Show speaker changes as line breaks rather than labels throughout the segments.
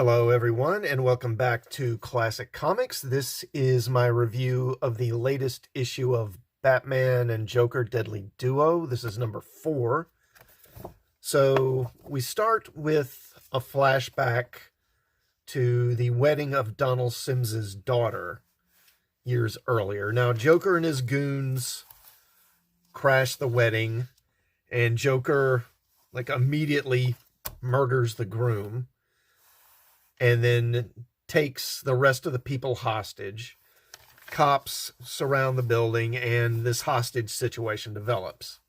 Hello everyone, and welcome back to Classic Comics. This is my review of the latest issue of Batman and Joker Deadly Duo. This is number 4. So we start with a flashback to the wedding of Donald Sims's daughter years earlier. Now, Joker and his goons crash the wedding, and Joker immediately murders the groom and then takes the rest of the people hostage. Cops surround the building, and this hostage situation develops.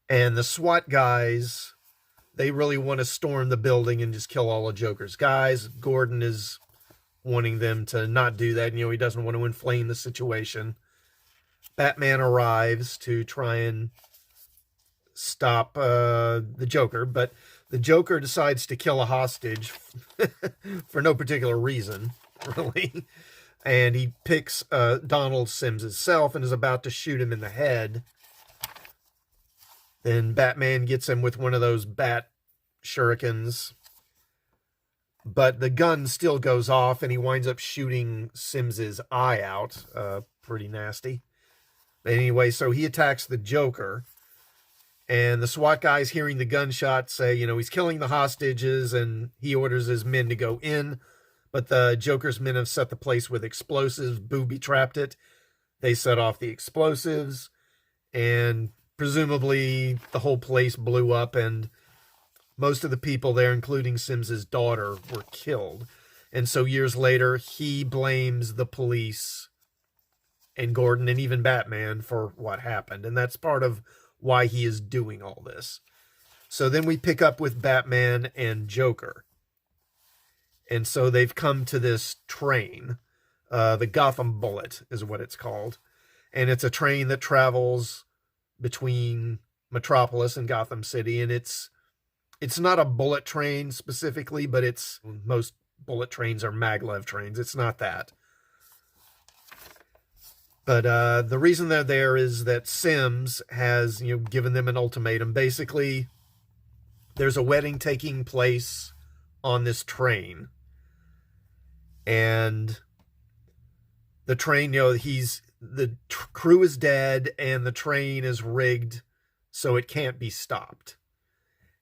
And the SWAT guys, they really want to storm the building and just kill all of Joker's guys. Gordon is wanting them to not do that. He doesn't want to inflame the situation. Batman arrives to try and stop the Joker, but the Joker decides to kill a hostage for no particular reason, really. And he picks Donald Sims' self and is about to shoot him in the head. Then Batman gets him with one of those bat shurikens. But the gun still goes off, and he winds up shooting Sims' eye out. Pretty nasty. Anyway, so he attacks the Joker. And the SWAT guys, hearing the gunshot, say, he's killing the hostages, and he orders his men to go in. But the Joker's men have set the place with explosives, booby-trapped it. They set off the explosives, and presumably the whole place blew up, and most of the people there, including Sims's daughter, were killed. And so years later, he blames the police and Gordon and even Batman for what happened. And that's part of why he is doing all this. So then we pick up with Batman and Joker. And so they've come to this train. The Gotham Bullet is what it's called. And it's a train that travels between Metropolis and Gotham City. And it's not a bullet train specifically, but most bullet trains are maglev trains. It's not that. But the reason they're there is that Sims has, given them an ultimatum. Basically, there's a wedding taking place on this train. And the train, the crew is dead, and the train is rigged so it can't be stopped.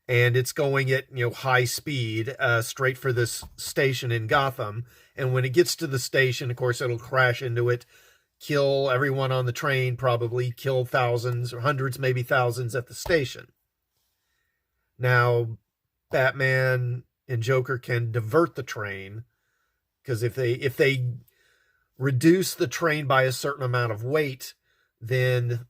And it's going at, high speed, straight for this station in Gotham. And when it gets to the station, of course, it'll crash into it, kill everyone on the train, probably kill thousands or hundreds, maybe thousands at the station. Now, Batman and Joker can divert the train, because if they reduce the train by a certain amount of weight, then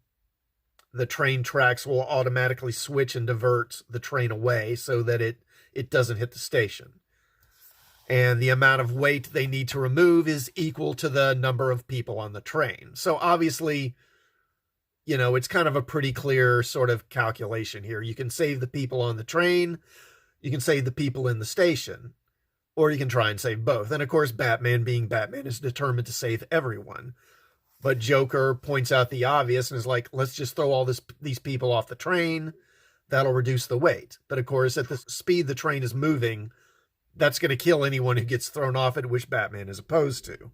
the train tracks will automatically switch and divert the train away so that it doesn't hit the station. And the amount of weight they need to remove is equal to the number of people on the train. So obviously, it's kind of a pretty clear sort of calculation here. You can save the people on the train, you can save the people in the station, or you can try and save both. And of course, Batman, being Batman, is determined to save everyone. But Joker points out the obvious and is like, let's just throw all these people off the train. That'll reduce the weight. But of course, at the speed the train is moving, that's going to kill anyone who gets thrown off it, which Batman is opposed to.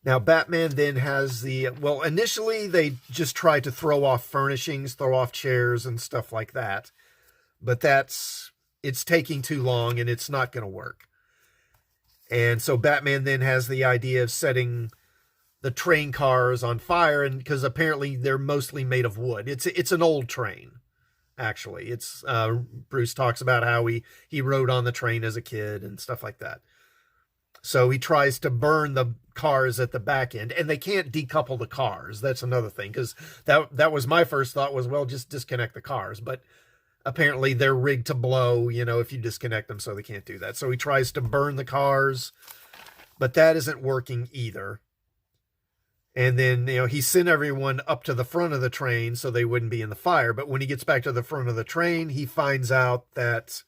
Now, Batman then has initially they just try to throw off furnishings, throw off chairs and stuff like that. But it's taking too long, and it's not going to work. And so Batman then has the idea of setting the train cars on fire, and because apparently they're mostly made of wood. It's an old train. Actually, it's Bruce talks about how he rode on the train as a kid and stuff like that. So he tries to burn the cars at the back end, and they can't decouple the cars. That's another thing, because that was my first thought was, well, just disconnect the cars. But apparently they're rigged to blow, if you disconnect them, so they can't do that. So he tries to burn the cars, but that isn't working either. And then, he sent everyone up to the front of the train so they wouldn't be in the fire. But when he gets back to the front of the train, he finds out that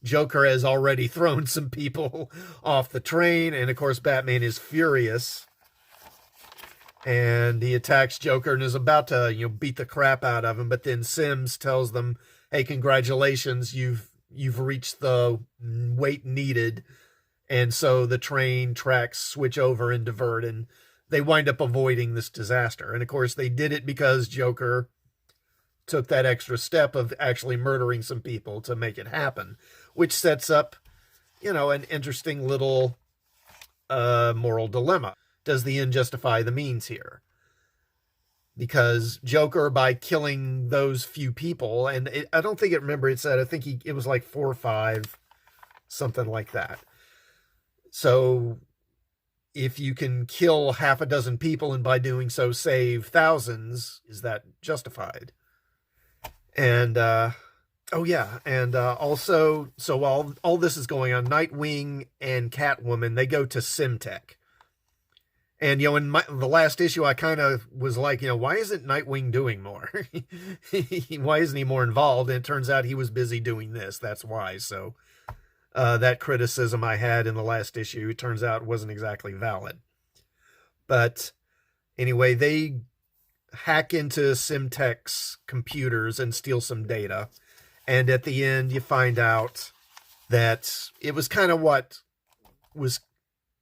Joker has already thrown some people off the train. And of course, Batman is furious. And he attacks Joker and is about to, beat the crap out of him. But then Sims tells them, hey, congratulations, you've reached the weight needed And so the train tracks switch over and divert, and they wind up avoiding this disaster. And of course, they did it because Joker took that extra step of actually murdering some people to make it happen, which sets up, an interesting little moral dilemma. Does the end justify the means here? Because Joker, by killing those few people, and I don't think it said, I think it was like 4 or 5, something like that. So if you can kill half a dozen people and by doing so save thousands, is that justified? And also, so while all this is going on, Nightwing and Catwoman, they go to Simtech. And, in the last issue, I kind of was like, why isn't Nightwing doing more? Why isn't he more involved? And it turns out he was busy doing this. That's why. So that criticism I had in the last issue, it turns out wasn't exactly valid. But anyway, they hack into Simtech's computers and steal some data. And at the end, you find out that it was kind of what was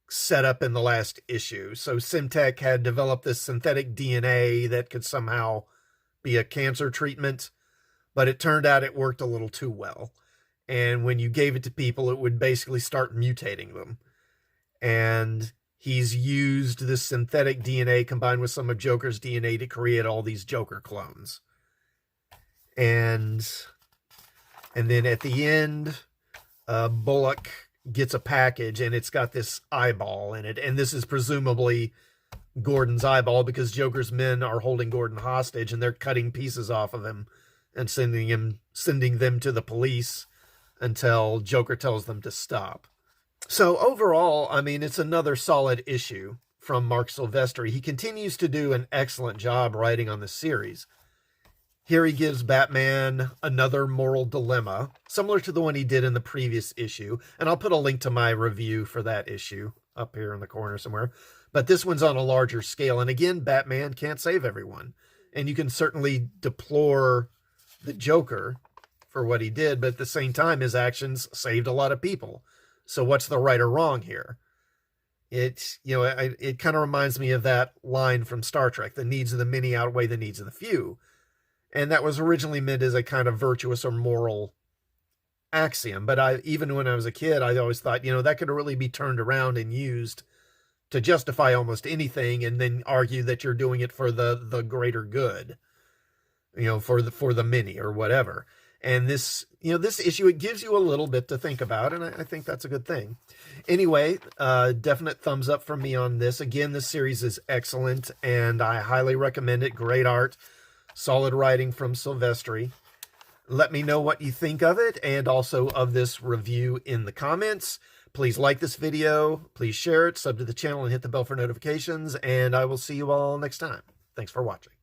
set up in the last issue. So Simtech had developed this synthetic DNA that could somehow be a cancer treatment, but it turned out it worked a little too well. And when you gave it to people, it would basically start mutating them. And he's used this synthetic DNA combined with some of Joker's DNA to create all these Joker clones. And then at the end, Bullock gets a package, and it's got this eyeball in it. And this is presumably Gordon's eyeball, because Joker's men are holding Gordon hostage, and they're cutting pieces off of him and sending them to the police until Joker tells them to stop. So overall, it's another solid issue from Marc Silvrestri. He continues to do an excellent job writing on this series. Here he gives Batman another moral dilemma, similar to the one he did in the previous issue. And I'll put a link to my review for that issue up here in the corner somewhere. But this one's on a larger scale. And again, Batman can't save everyone. And you can certainly deplore the Joker for what he did, but at the same time, his actions saved a lot of people. So what's the right or wrong here? It kind of reminds me of that line from Star Trek, the needs of the many outweigh the needs of the few. And that was originally meant as a kind of virtuous or moral axiom. But even when I was a kid, I always thought, that could really be turned around and used to justify almost anything, and then argue that you're doing it for the greater good, for the many or whatever. And this issue, it gives you a little bit to think about, and I think that's a good thing. Anyway, definite thumbs up from me on this. Again, this series is excellent, and I highly recommend it. Great art. Solid writing from Silvrestri. Let me know what you think of it, and also of this review in the comments. Please like this video, please share it, sub to the channel, and hit the bell for notifications, and I will see you all next time. Thanks for watching.